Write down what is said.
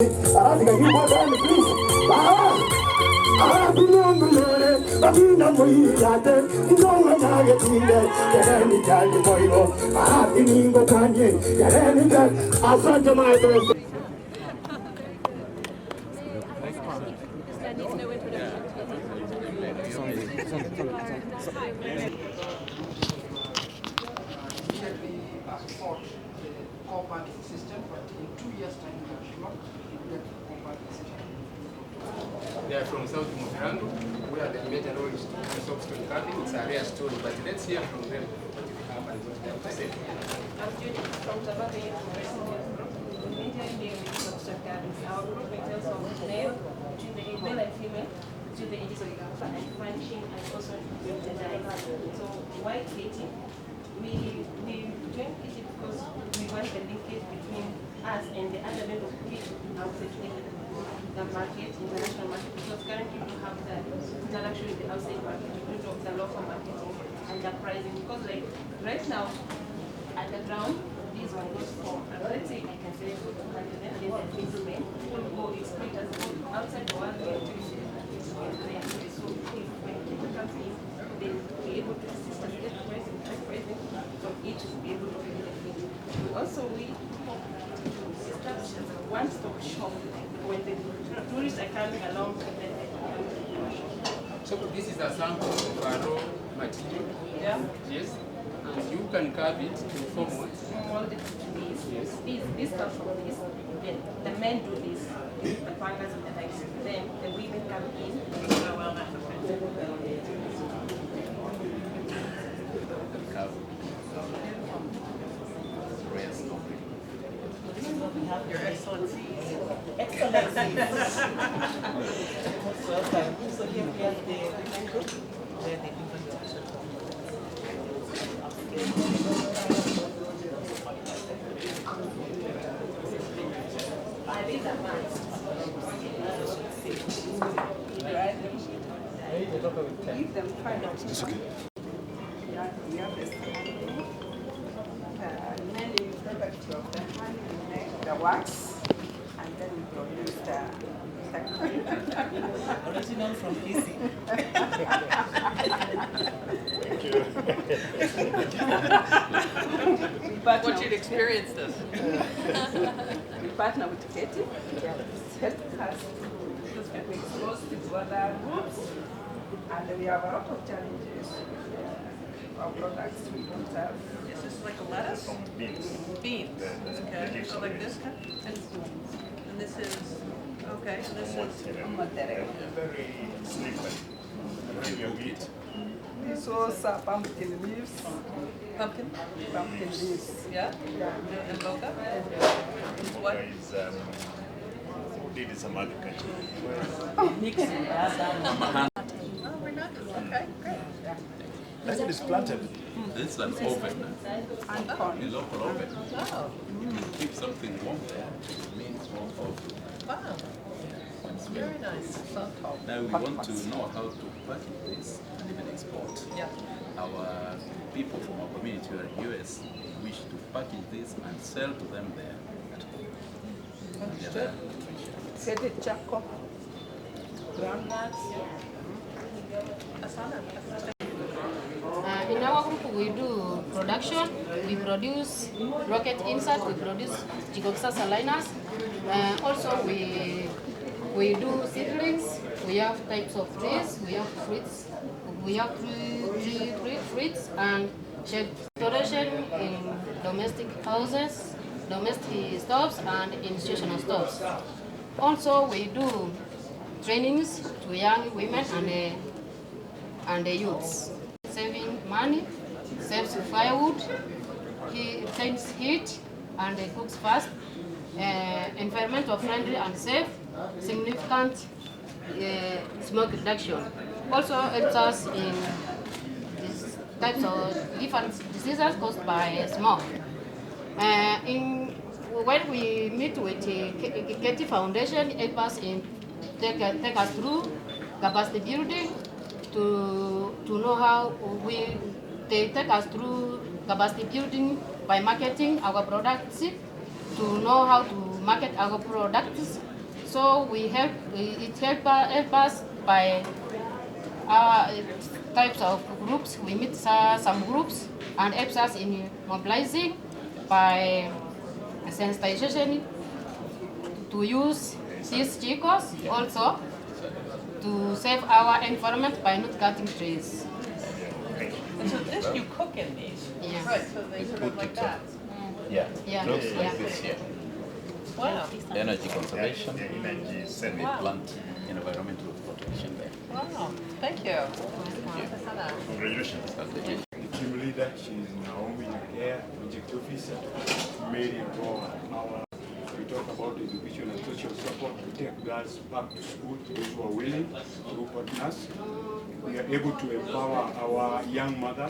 Arati can you work on the please? Arati no mulore, Abina Moyate, no Nagatinga, Yarani Jali Boyo, Arati Ningo Kanye, Yarani Jali, Asanta my core banking system, but in 2 years' time, we are sure to get the core banking system. They are from South Mugirango, where the major role is to solve story carving. It's a rare story, but let's hear from them what they have and what they have to say. I'm Judy from Tabata University. The major idea with story carving is our group in terms of male and female, to the ages of and furnishing and also the dye. So why Katie? We joined Kisii because we want the linkage between us and the other members of Kisii outside the market, international market, because currently we have the interaction with the outside market, the local marketing and the pricing. Because like right now, at the ground, these one goes for, let's say I can say for the market, and then the middlemen will go exploit us outside the world. So if when people comes in, they will be able to assist us get pricing from each to be able to get the thing. Also, we hope to establish as a one-stop shop when the tourists are coming along. So this is a sample of a raw material. Yeah. Yes. And you can carve it to form what? Molded to this. Yes. This comes from this. Then the men do this. The partners and the likes. Then the women come in. Your Excellencies. Excellencies. Welcome. So here we have the women group, where the women production Give them kind of. It's okay. Yeah, we have this many products of the honey, we make the wax, and then we produce the original from Kisii. Want you to experience this. We partner with Katie. Help us because we exposed to other groups, and we have a lot of challenges. Our products we don't have. Is this like a lettuce? Beans. Beans. Okay. So like this kind? And this is, okay, so this is Material. Very slippery. Very wheat. This was pumpkin leaves. pumpkin. Pumpkin leaves. Yeah? And boga? What? Is did some agriculture. Mixing. Oh, we're not. Okay, great. Like it is planted. This is an oven, And a corn. local oven. Oh, If you keep something warm there, it means warm oven. wow. Very nice. Now we want to know how to package this and even export. Yeah. Our people from our community who are in the US wish to package this and sell to them there at home. Yeah. Get it charcoal. Groundnuts. In our group, we do production. We produce rocket insert. We produce Jigoksa liners. Also, we do seedlings. We have types of trees. We have fruits. We have fruits and shed storage in domestic houses, domestic stores, and institutional stores. Also, we do trainings to young women and the youths. Saving money, saves firewood, he saves heat, and cooks fast. Environmental friendly and safe, significant smoke reduction. Also helps us in these types of different diseases caused by smoke. When we meet with the Katie Foundation, it helps us in take us through capacity building to know how they take us through capacity building by marketing our products, to know how to market our products So it help us by types of groups. We meet some groups and helps us in mobilizing by sensitization to use these chicos, also to save our environment by not cutting trees. And so this, you cook in these? Yeah. Right, so they sort of like that? Yeah, Yeah, looks yeah. like this here. Wow. Energy conservation. The energy We saving. plant environmental protection there. Wow, thank you. Congratulations. Okay. The team leader, she is Naomi Nakea, project officer, Mary Goa. We talk about education and social support to take girls back to school, those who are willing, through partners. We are able to empower our young mothers